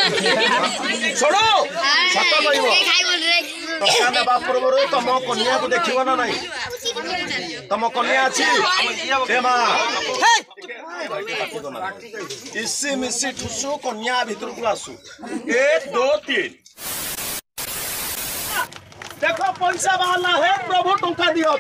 छोड़ो सत कहब टका देवा पूर्व तुम कन्या को देखिब ना नहीं तुम कन्या अच्छी इसी मिसी ठुसु कन्या भीतर को आसु 1 2 3 देखो पैसा बाहर है प्रभु टंका दियो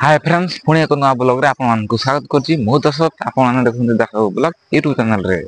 हाय फ्रेंड्स पुणी एक नया ब्लॉग रे आपन मान को स्वागत करछि मो दशरथ आपन मान देखुन देखो ब्लॉग YouTube चैनल रे।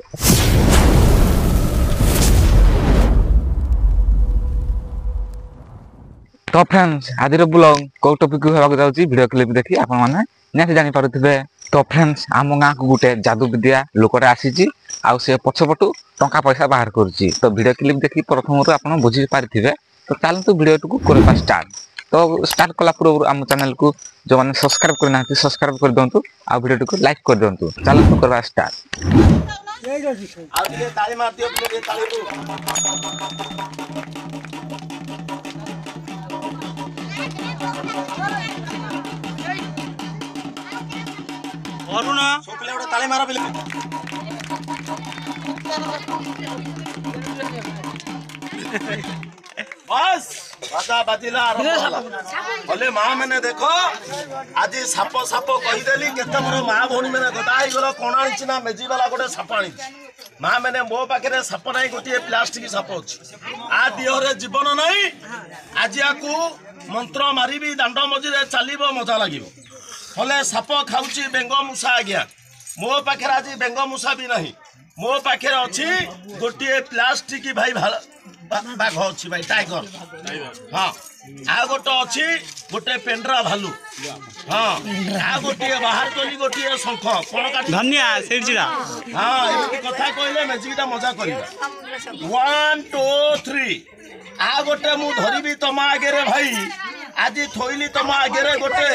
तो फ्रेंड्स आज रो ब्लॉग को टॉपिक होबाक जाउछि वीडियो क्लिप देखि आपन माने नेट जानि पारुथिबे। तो फ्रेंड्स आम गाँ को गुटे जादू विद्या लोकरे आसीछि आ से पछपटू टंका पैसा बाहर करछि। तो वीडियो क्लिप देखि प्रथम रो आपन बुझि पारिथिबे। तो चलंतु वीडियो को करबा स्टार्ट। तो स्टार्ट कला पूर्व आम चैनल को जो मैंने सब्सक्राइब करना है सब्सक्राइब कर दिंतु आ वीडियो को लाइक कर दिंतु। चलंतु करबा स्टार्ट। ताली मार दियो ताली को अरुणा सोकले ओडे ताली मारा बिले बस बाजा बाजिला आरंभ होला बोले मां मैंने देखो आज साप साप कहि देली केते मोर मां भौणी मैंने गदा ही गलो कोन आनी ना मेजी वाला गोटे साप आनी मां मैंने मो पाखे साप नहीं गोटे प्लास्टिक साप अछि आ दिहरे जीवन नहीं आज याकू मंत्र मारिबी दांड मझिरे चलिबो मजा लागिबो हले साप खाउची बेंग मुसा आज्ञा मो पाखे आज बेंग मुसा भी नहीं मो पाखे अच्छी गोटे प्लास्टिक भाई बाघ अच्छी भाई टाइगर हाँ आ गोटे अच्छी गोटे पेंड्रा भालू हाँ आ गोटे बाहर कली गोटे शंख कौन धनिया सेठा हाँ ये कथा कहले मेजिकटा मजा करबा 1 2 3 आ गोटे मु धरिबी तुम आगे रे भाई आज थोइली तुम आगे रे गोटे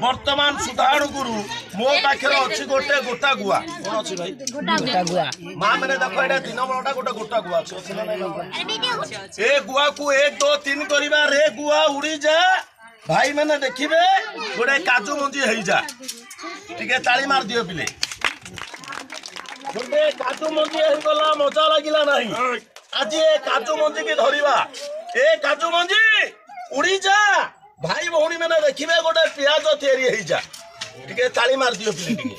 वर्तमान सुधारण गुरु मो पाखे अच्छी गोटे गोटा गुआ कौन अच्छी भाई गोटा गुआ मां मैंने देखो एटा 3 बड़टा गोटे गोटा गुआ अच्छी ए गुआ को 1 2 3 करबा रे गुआ उड़ी जा भाई मैंने देखिबे गोटे काजू मंजी हेई जा ठीक है ताली मार दियो पिले गोटे काजू मंजी हेई गला मजा लागिला नहीं आज ए काजू मंजी की धरिबा ए काजू मंजी उड़ी जा भाई भौणी मैंने देखिबे गोटे प्याज तैयारी हेई जा ठीक है ताली मार दियो पिले ठीक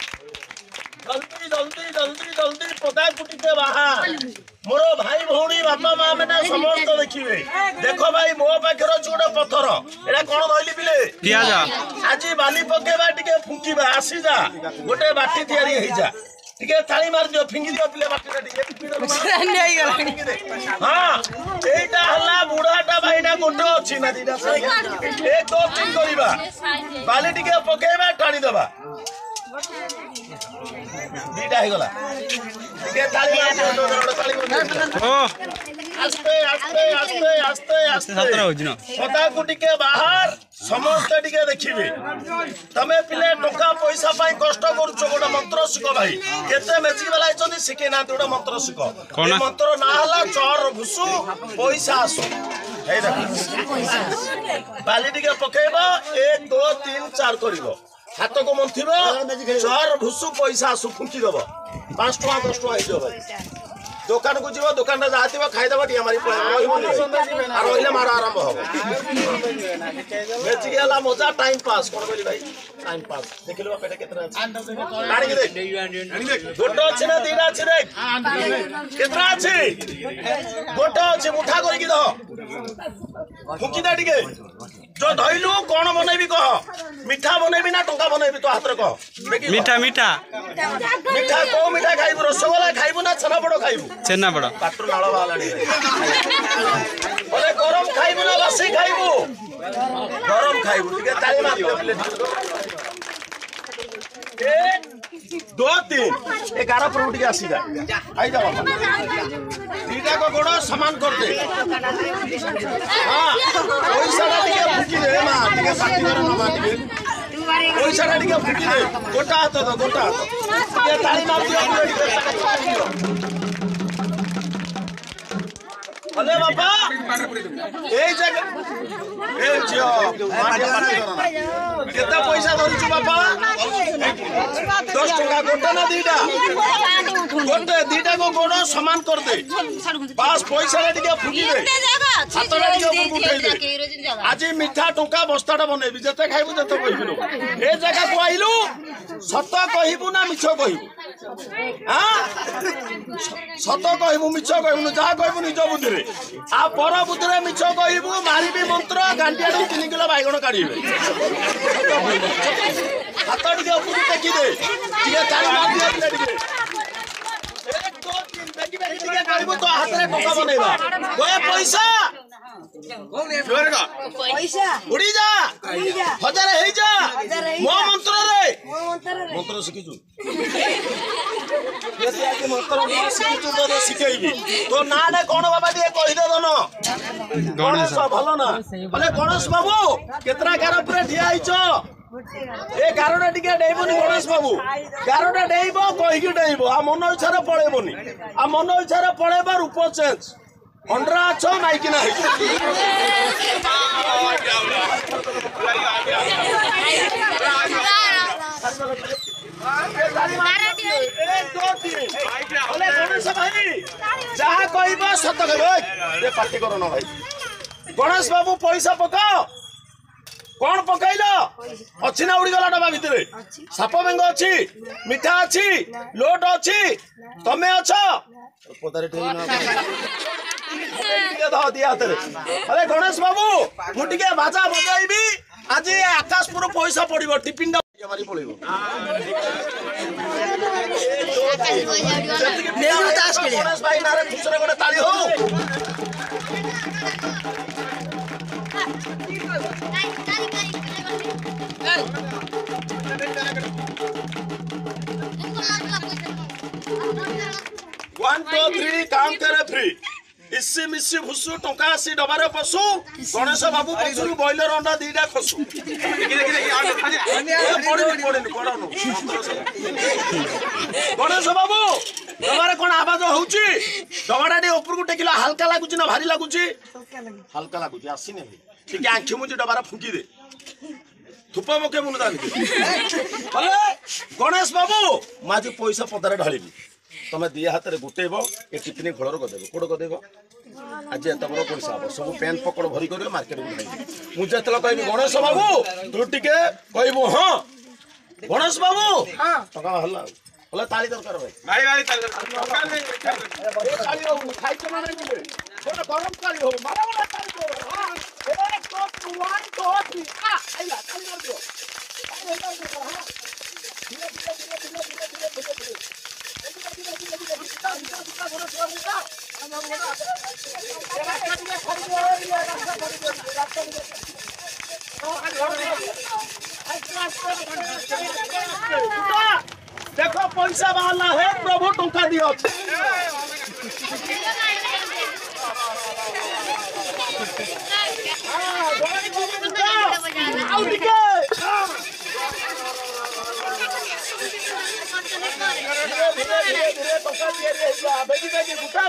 जल्दी जल्दी जल्दी जल्दी पता कुटी के बाहर मोर भाई भौणी बापा मां मैंने समस्त देखिबे देखो भाई मो पाखर छोटे पत्थर एटा कोन धइली पिले पियाज आज बाली पकेबा टिके फुंकीबा आसी जा गोटे बाटी तैयारी हेई जा ठीक है ताली मार दियो फिंगी दियो पिले बाटी टिके नहीं गला हां एटा हल्ला बुढ़ाटा भाईटा गोटे अछि ना दीटा 1 2 3 करिबा बाली टिके पकेबा टाणी देबा दीटा हे गला ठीक है ताली मार दियो ताली मार ओ आस्ते आस्ते आस्ते आस्ते आस्ते 17 हो जिनो पता कुटी के बाहर समस्त टिके देखिबे तमे पिले टका पैसा पाई कष्ट करछो गोटा मंत्र शिख भाई केते मेजिक वाला आइछन शिखे ना गोटा मंत्र शिख ए मंत्र ना हला चोर भुसु पैसा आसु हे देखो बाली टिके पकेबा 1 2 3 4 करिवो हाथ को मंथिबो चोर भुसु पैसा आसु फुंकी देबो 5 टका 10 टका आइजो भाई दुकान को जीव दुकान जाथिबो खाइदबो टिया मारी रहिले मार आरंभ हो बेची गेला मजा टाइम पास कोन करी भाई टाइम पास देखिलो पेटे केतना अछि काढी के देख गोटो अछि ना दीना अछि देख केतना अछि गोटो अछि मुठा करी के दो फुकी दे टिके जो धइलु कोन बनेबी कह मीठा बनेबी ना टंका बनेबी तो हाथ रे कह मीठा मीठा मीठा को मीठा खाइबु रसगोला खाइबु ना छना बड़ खाइबु छेना बड़ पात्र नाळ वालाडी बोले गरम खाइबु ना बासी खाइबु गरम खाइबु ठीक है ताली मार दियो 1 2 3 11 पर उठ के आसी जा आई जा बाबा दीटा को गोड़ समान कर दे हां पैसा टिके फुकी दे मां टिके साथी कर ना मां टिके पैसा टिके फुकी दे गोटा हाथ दो गोटा हाथ ये ताली मार दियो হলে বাবা এই জায়গা এই ঝিও কেতে পয়সা ধরিଛୁ বাবা 10 টাকা গোটে না দিটা গোটে দিটা को गोड़ समान कर दे बास पैसा रे टिके फुकी दे हातरा टिके ऊपर उठाई दे आज मिठा टोका बस्ताटा बनेबी जते खाइबु जते कहिबु ए जगह को आइलु सत कहिबु ना मिछ कहिबु हां सत कहिबु मिछ कहिबु जा कहिबु निज बुद्धि रे आ पर बुद्धि रे मिछ कहिबु मारिबी मंत्र गांडिया 3 किलो बाइगण काढिबे हाथ टिके ऊपर टेकी दे टिके चाल मार दिया टिके तो हाथ में टोका बनेबा कोए पैसा उड़ी जा हजार हेई जा मो मंत्र रे मंत्र सिखिजु केते आके मंत्र सिखिजु तो सिखेइबी तो नाडे कोन बाबा दिए कहि दे दन गणेश भलो ना भले गणेश बाबू केतरा गार पुरे ठिया आइछो ए गारोडा टिके डेइबोनी गणेश बाबू गारोडा डेइबो कहिकी डेइबो आ मन इच्छारे पळेबोनी आ मन इच्छारे पळेबा रूप चेंज अंडरा छ माइकी ना हे गणेश भाई जहा कहबो सत कहबो ए पार्टी करो ना भाई गणेश बाबू पैसा पकाओ कौन पकईल अच्छी ना उड़ी गला डबा भितर साप बेंग अच्छी मिठा अच्छी लोट अच्छी तमे अछ अरे गणेश बाबू मुझे बाजा बजाइबी आज आकाशपुर पैसा पड़ो टिफिन मारी पड़ो गणेश भाई ना खुशरे गोटे ताली हो 1 2 3 काम करे फ्री इसी मिसी भुसु टंका 80 डबारे पसु गणेश बाबू पछुरु बॉयलर अंडा दीटा खसु गणेश बाबू डबारे कोन आवाज होउची डबाडा डी ऊपर को टेकिला हल्का लागुची ना भारी लागुची हल्का लागुची आसी ने ठीक आंखी मुजी डबारा फुंकी दे थुपा मके मुन दानी अरे गणेश बाबू माजी पैसा पदारे ढालिबी तमे दिया हाथ रे गुटेबो ए टिफिन खोलर को देबो कोड को देबो आज तमरो पैसा हो सब पेन पकड़ भरी करियो मार्केट में भाई मु जतला कहबी गणेश बाबू तू टिके कहबो हां गणेश बाबू हां टका हल्ला बोले ताली दरकार भाई भाई ताली दरकार ताली हो खाइ के माने बोले कोन गरम ताली हो मारा बोला ताली हो हां 1 2 1 2 3 आ आइला ताली कर दियो देखो पैसा वाला है प्रभु टंका दियो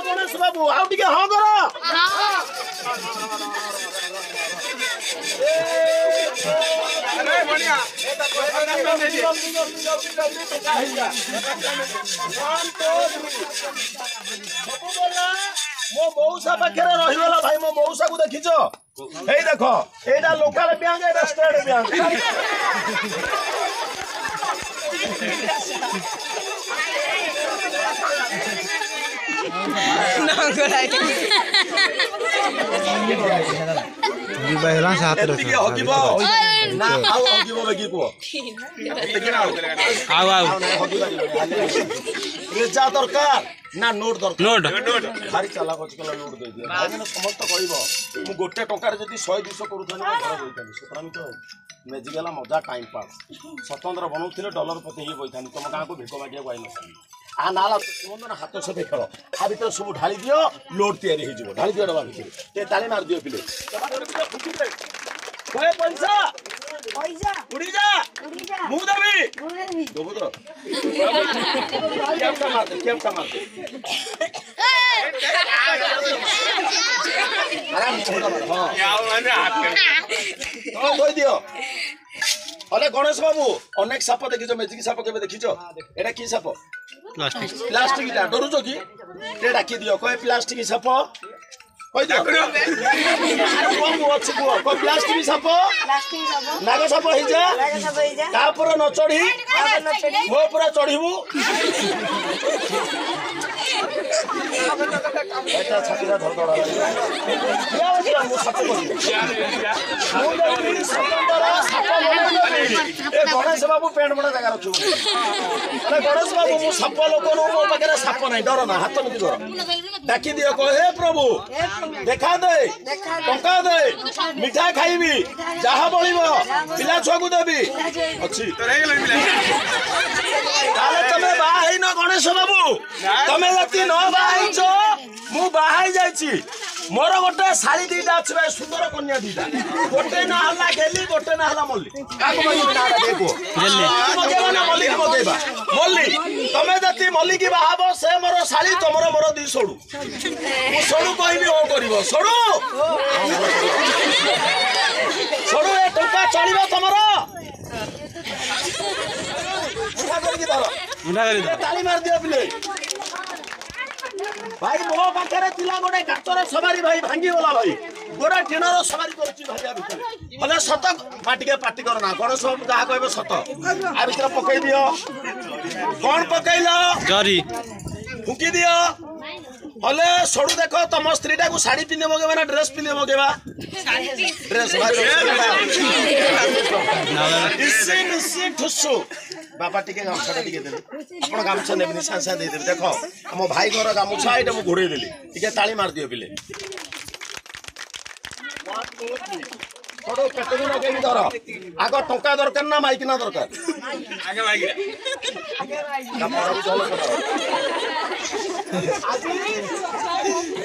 गणेश बाबू आउ टिके हाँ करो मो मौसा पाखे रहीगला भाई मो मौसा को देखीच हे देख एटा लोकल बैंक एटा स्टेट बैंक दरकार ना नोट दरकार नोट भारी चालाक अच्छी नोट दे दिए भाई समस्त कहब मु गोटे टंकार जब 100 200 करूँ तो मेजिगला मजा टाइम पास स्वतंत्र बनाऊे डलर पते ही बही तुम गाँव को भिक मागिया आई आ नाला तुम हाथ सफे खेल आ भर सब ढाली दियो लोड तैयारी हो ढाली दियो डबा भर ताली मार दियो पिले पैसा उड़ी जा मुँह देवी देबू तो केवटा मार दे ଧୋଇ ଦିଅ ହେଲେ ଗଣେଶ ବାବୁ ଅନେକ ସାପ ଦେଖିଛ ମେଜିକ ସାପ କେବେ ଦେଖିଛ ଏଟା କି ସାପ ପ୍ଲାଷ୍ଟିକ ଟା ଡରୁଛ କି ଟିକେ ଡାକି ଦିଅ କହେ ପ୍ଲାଷ୍ଟିକ ସାପ କହିଦିଅ ଅଛି କୁହ କହ ପ୍ଲାଷ୍ଟିକ ସାପ ନାଗ ସାପ ହେଇଯା ତାପରେ ନ ଚଢି ମୋ ପୁରା ଚଢିବୁ ଏଟା ଛାତିଟା ଧରଦଡା ମୁଁ ସାପ କରିବି ମୁଁ ଯଦି ସ୍ୱତନ୍ତ୍ର ସାପ ବନେଇଦେବି ଏ ଗଣେଶ ବାବୁ ପେଣ୍ଟ ବଣା ଜାଗା ରଖିବୁ ଗଣେଶ ବାବୁ ମୁଁ ସାପ ଲୋକ ନୁହଁ ମୋ ପାଖରେ ସାପ ନାହିଁ ଡର ନା ହାତ ମିଟି କର ଡାକି ଦିଅ କହ ହେ ପ୍ରଭୁ ଦେଖା ଦେ ଟଙ୍କା ଦେ ମିଠା ଖାଇବି ଯାହା ବଳିବ ପିଲା ଛୁଆକୁ ଦେବି ଅଛି ତାହେଲେ ତମେ ବାହା ହେଇନ ଗଣେଶ ବାବୁ ତମେ ଯଦି ନ ବାହା ହେଇଛ ମୁଁ ବାହା ହେଇ ଯାଇଛି ମୋର ଗୋଟେ ଶାଢୀ ଦିଟା ଅଛି ଭାଇ ସୁନ୍ଦର କନ୍ୟା ଦିଟା ଗୋଟେ ନା ହେଲା ଗେଲି ଗୋଟେ ନା ହେଲା ମଲ୍ଲି କାହାକୁ ମଗେଇବା ନା ମଲ୍ଲିକି ମଗେଇବା ମଲ୍ଲି ତମେ ଯଦି ମଲ୍ଲିକି ବାହା ହବ ସେ ମୋର ଶାଢୀ ତମର ମୋର ଦି ସୋଡୁ ମୁଁ ସୋଡୁ କହିବି ଓ କରିବ ସୋଡୁ ସୋଡୁ ଏ ଟଙ୍କା ଚଳିବ ତମର ତାଳି ମାରି ଦିଅ ପିଲେ ଭାଇ ମୋ ପାଖରେ ଥିଲା ଗୋଟେ କାଚର ସବାରି ଭାଇ ଭାଙ୍ଗିଗଲା ଭାଇ ଗୋଟା ଟିଣର ସବାରି କରୁଛି ଭାଇଆ ଭିତରେ ହେଲେ ସତ ମା ଟିକେ ପାଟି କର ନା ଗଣେଶ ବାବୁ ଯାହା କହିବେ ସତ ଆ ଭିତରେ ପକେଇ ଦିଅ କଣ ପକେଇଲ ଜରି ଫୁଙ୍କି ଦିଅ ହେଲେ ସଡୁ ଦେଖ ତମ ସ୍ତ୍ରୀଟାକୁ ଶାଢୀ ପିନ୍ଧି ମଗେଇବା ନା ଡ୍ରେସ ପିନ୍ଧି ମଗେଇବା ଡ୍ରେସ ଠୁସୁ ବାପା ଟିକେ ଗାମୁଛାଟା ଟିକେ ଦେଲେ ଆପଣ ଗାମୁଛା ନେବେନି ସାଙ୍ଗେ ସାଙ୍ଗେ ଦେଇଦେବେ ଦେଖ ଆମ ଭାଇ ଘର ଗାମୁଛା ଏଇଟା ମୁଁ ଘୋଡେଇ ଦେଲି ଟିକେ ତାଳି ମାରିଦିଅ ପିଲେ କେତେ ଲଗେଇବି ଧର ଆଗ ଟଙ୍କା ଦରକାର ନା ମାଇକିନା ଦରକାର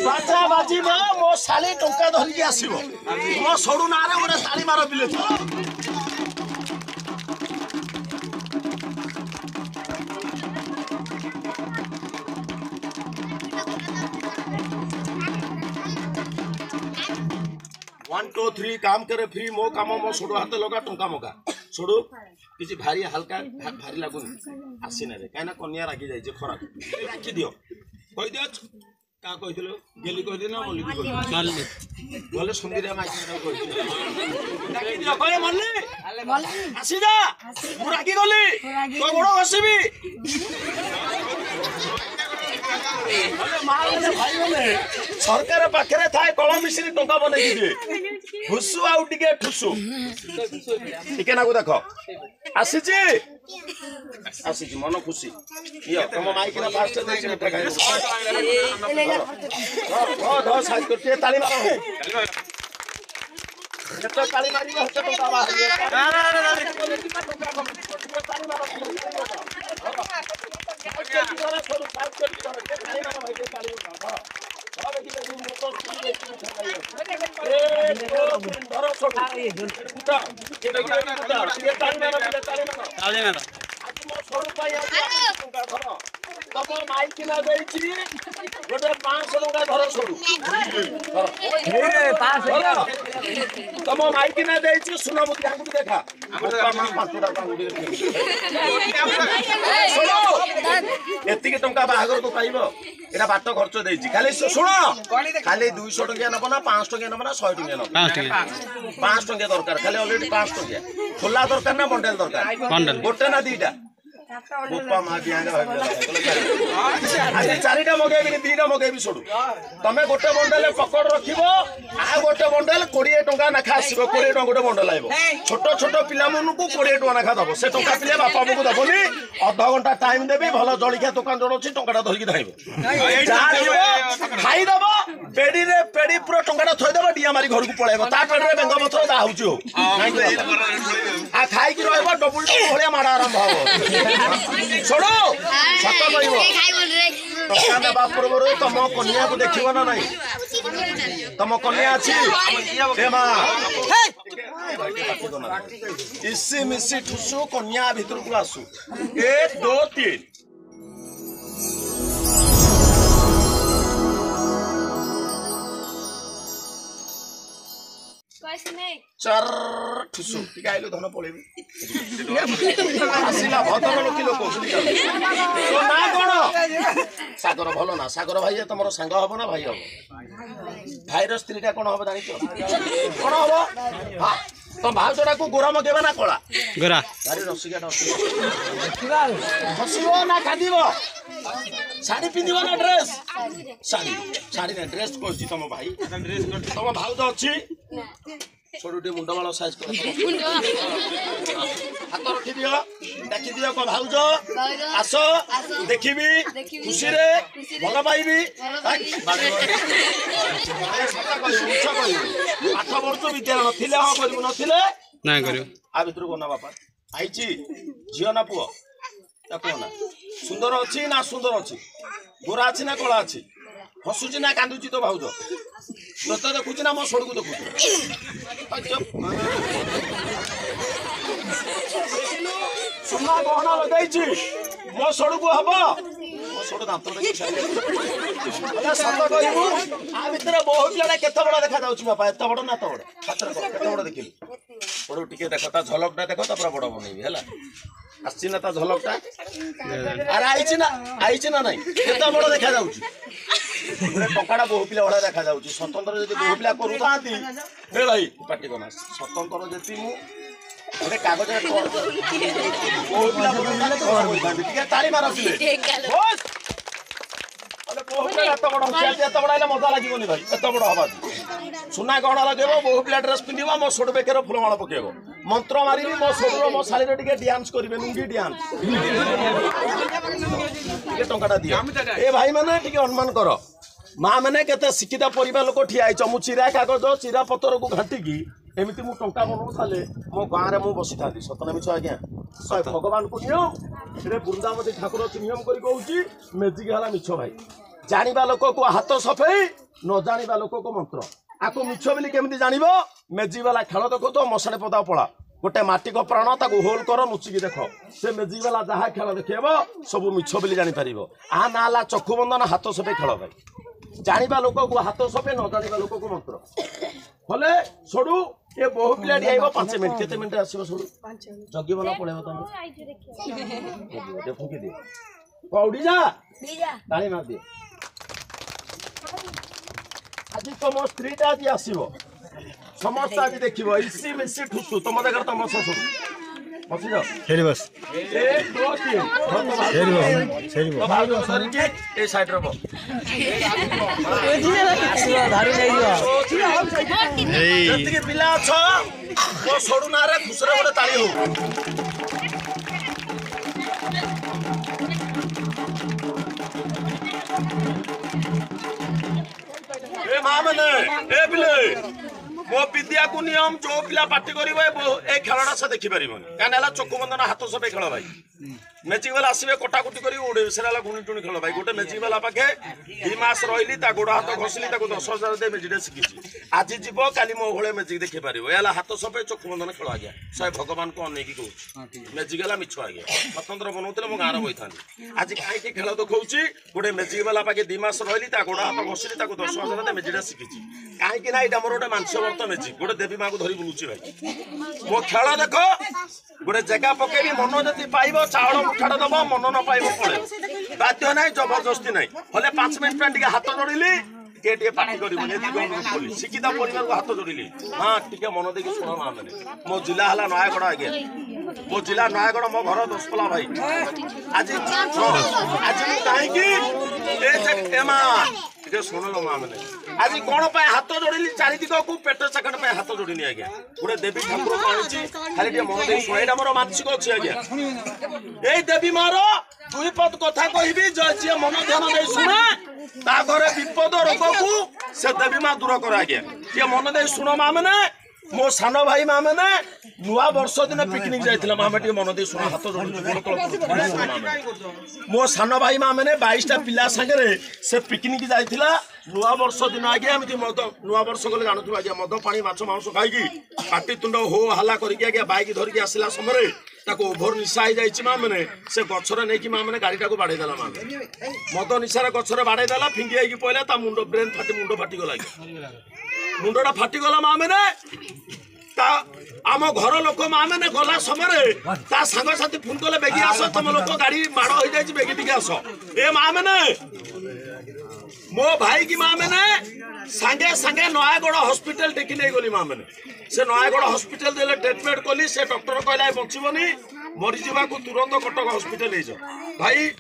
ବାଜା ବାଜିବ ମୋ ଶାଳୀ ଟଙ୍କା ଧରିକି ଆସିବ ମୋ ସଡୁ ନାଁରେ ଗୋଟେ ତାଳି ମାର ପିଲେ 1 2 3 काम करे फ्री मो काम मो सोडो हाथ लगा टंका मगा सोडो किसी भारी हल्का भारी लागो आसी ना रे काना कन्या राखी जाय जे खरा राखी दियो कहि दियो का कहितलो गेली कहि दे ना मल्ली कहि बोले सुंदरिया माइक ना कहि राखी दियो कहे मल्ली आसी जा मु राखी गली तो बड़ हसबी सरकार पाखे थाए कल मिश्री टंका बन ठुसु आउ टिके ठुसु टिके ना देख आसी मन खुशी तुम माइक ना फास्ट ताली मार तम माइक ना गोटे 500 टका धर छोड़ू तम माइक ना सुन मुझे देखा एति टंका बाहागर को पाइब एटा बाट खर्च देछि खाली सुन खाली 200 टका नब ना 500 टका नब ना 100 टका नब 500 टका दरकार खाली ऑलरेडी 500 टका खोला दरकार ना बंडल दरकार गोटे ना दीटा बोपा मा बियागा आज चारिटा मगेबी दीटा मगेबी छोड़ू तमे गोटे बंडल पकड़ रखिबो आ गोटे बंडल 20 टका नाखा आसीबो 20 टका गोटे बंडल आइबो छोट छोट पिला मनकु 20 टका नाखा दबो से टका पिले बापा मकु दबोनी आधा घंटा टाइम देबी भलो जळिखा दुकान जण अछि टंकाटा धरिकी धाइबो खाई दबो पेडी रे पेडी पुरो टंकाटा थोइ दबो डिया मारी घर को पळाइबो ता पेड रे बेंग मथर दा होउची हो आ खाई की रहबो डबल डबल भलिया माडा आरंभ हो छोड़ो सत कहबो टका देबा पूर्व तुम कन्या को देखिबो ना नहीं तुम कन्या अछि ए मा इसी मिसी ठुसु कन्या भीतर को आसु 1 2 3 हाँ चर ठुसु टिके आइलो धन पळेबी आसिला भद्र लोकी लोक तो ना कोन सागर भलो ना सागर भाई तमरो संग हबो ना भाई हबो भाईर स्त्रीटा कोन हबो जानि छ कोन हबो हां तो भाउजोडा को गोरा मगेबा ना कोला गोरा गाड़ी रसिका हसिबो ना खादिबो साड़ी पिंदिबो ना ड्रेस साड़ी साड़ी ना ड्रेस कोछि तम भाई ड्रेस तम भाउज अछि छोटुटे मुंड वाला साइज कर हाथ रखी दियो देखि दियो को भाउज आसो देखिबी खुशी रे भल पाइबी 8 वर्ष विद्या नथिले हा करिबो नथिले ना करियो आ भितर कोना बापा आइची झियो ना पुओ ताको ना सुंदर अछि ना सुंदर अछि गोरा अछि ना कला अछि हसुची ना कांदुची तो भाउज तोते देखुची ना मो सोडू देखुची सुना गहना लगाइची मो सोडू को हबो मो सोडू दांत देखि अरे सत कहबो आ भितर बहुत जणा केते बड़ देखा जाउची बापा एते बड़ ना तो बड़ हातर केते बड़ देखिलु बड़ टिके देखो ता झलकटा देखो ता बड़ बनेबी हैला आछि ना ता झलकटा अरे आइची ना नहीं केते बड़ देखा जाउची टंकाटा बहु पिला भड़ा देखा जाउची स्वतंत्र जदि बहु पिला करू तांती हे भाई पार्टी कोना स्वतंत्र जति मु गोटे कागज बहु पिला बहु तांती ताली मार पिले बस अरे बहु पिला एत बड़ होची एत बड़ आइला मजा लागिबोनी भाई एत बड़ हबा सुना गहना लगेबो बहु पिला ड्रेस पिंदिबो मो सोड बेकेर फुलमाळ पकेबो मंत्र मारिबी मो सोडरो मो साली रे टिके डांस करिवे लुंगी डांस टिके टंकाटा दियो ए भाई माने टिके अनुमान करो माँ मैंने केते शिक्षित परिवार लोक ठिया मु चिरा कागज चिरा पतर को घाटिकी एमती मु टंका बनऊ साले मो गाँव में बसी था सतन मिछ आज्ञा भगवान को नियम रे बृंदावती ठाकुर नियम करी कहूची मेजिक हला मिछ भाई जानिबा लोक को हाथ सफेई न जानिबा लोक को मंत्र आको मिछ बोली केमती जानिबो मेजिक वाला खेल देखो तो मशाणे पदा पड़ा गोटे माटी को प्राण ताको होल कर नुचिकी देख से मेजिक वाला जहाँ खेल देखेब सब मिछ बोली जानी पारिबो आ नाला चक्षु बंधन हाथ सफेई खेल भाई जानिबा लोक को हाथ सफे न जानिबा लोक को मंत्र हले सोडू ये बहु पिला आइबो 5 मिनिट केते मिनिट आसीबो सोडू जगी बना पळेबो तमे दे फुकी दे कौडी जा ताली मार दे आज तुम स्त्रीटा आज आसीबो समस्त आज देखिबो इसी मिसी ठुसु तुम देखर तुम ससुर बसी जाओ फेरी बस 1 2 3 फेरी बस भाग सरी के ए साइड रो जति पिला छ मो सोडू ना रे खुसरे बडे ताली हो ए मां मने ए बिले मो विद्या को नियम जो पिला पार्टी करिवो ए खेलडा से देखि परिबोनी कानेला चक्कु बंधन हाथ सफे खेल भाई मैचिंग वाला आसबे कटाकुटी करी उड़े सेला गुणी टुणी खेल भाई गोटे मैचिंग वाला पाखे 2 मास रहिली ता गोड़ हाथ घसली ताको 10,000 दे मैजिडे सिकिची आज जीवो काली मो होळे मैजिक देखि परिबो एला हाथ सफे चक्कु बंधन खेल आ गया सय भगवान को अनेकी कहू मैजिक वाला मिछ आ गया स्वतंत्र बनौतले मो गार बइथानी आज काई के खेल देखौची गोटे मैजिक वाला पाखे 2 मास रहिली ता गोड़ हाथ घसली ताको 10,000 दे मैजिडे सिकिची काई कि ना इटा मोर गोटे मानस वर्त मैजिक गोटे देवी मां को धरि बुलुची भाई मो खेल देखो गोटे जगह पकेबी मन जति पाइबो चावल मुठाटा दबो मन न पाइबो पळे बाध्य नाही जबरदस्ती नाही हले 5 मिनिट पे टिके हाथ जोड़िली टिके पार्टी करिबो नेति बोली शिक्षित परिवार को हाथ जोड़िली हां टिके मन देखि सुनो मां माने मो जिला हला नयागढ़ आगे मो जिला नयागढ़ मो घर दसपला भाई आज काहे कि ए एमा टिके सुनो मां माने आज कोन पे हाथ जोड़िली चारि दिग को पेट सेकंड पे हाथ जोड़िनी आज्ञा गुडे देवी ठाकुर कहछि खाली टिके मन देखि सुनाइडा मोर मानसिक अछि आज्ञा ए देवी मारो दुई पद कथा कहबी जे मन ध्यान दे सुना ता घरे विपद रोग को से देवी मां दूर कर आज्ञा ये मन दे सुनो मां माने मो सान भाई मां माने नुआ वर्ष दिन पिकनिक जाइथिला मां बेटी मन दे सुना हाथ जोड़ मो सान भाई मां माने 22 टा पिला संगे रे से पिकनिक जाइथिला नुआ वर्ष दिन आगे एमती मद नुआ वर्ष गले जानथु आज्ञा मद पानी माछ मांस खाइकी पाटी तुंड हो हल्ला करके आज्ञा बाइक धरिकी आसिला समय ताको ओभर निशा हो जाइछि मां माने से गछरे नै कि मां माने गाड़ीटा को बाडै देला मां मद निशार गछरे बाडै देला फिंगी आइकी पइला ता मुंडो ब्रेन फाटी मुंडो फाटी गला मुंडा फाटिगला माँ मैंने आम घर लोक माँ मैंने गला समय सांग साथी फोन कले बेगी आस तुम लोक गाड़ी माड़ हो जाए बेगी टिके आस ए माँ मैंने मो भाई की माँ मैंने सांगे सांगे नयागढ़ हॉस्पिटल टेकी नहीं गली माँ मैंने से नयागढ़ हॉस्पिटल देले ट्रीटमेंट कली से डॉक्टर कहला बचबनी मरी जावा को तुरंत कटक हॉस्पिटल ले जाओ भाई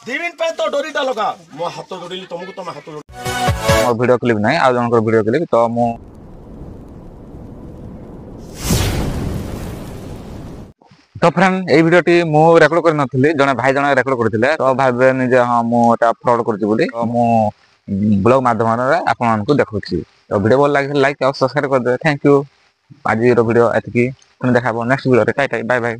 2 मिनट पे तो डोरीटा लगा मो हाथ जोड़िली तुमको तुम हाथ जोड़ मोर वीडियो क्लिप नहीं आ जनकर वीडियो क्लिप तो मु तो फ्रेंड ए वीडियो टी मु रेकॉर्ड कर नथली जने भाई जने रेकॉर्ड करथिले तो भाबे नि जे हां मु एटा फ्रॉड करछि बोली तो मु ब्लॉग माध्यम रे आपन को देखौछि तो वीडियो भल लागे लाइक और सब्सक्राइब कर दे थैंक यू आज रो वीडियो एतकी तुम देखाबो नेक्स्ट वीडियो रे टाटा बाय बाय।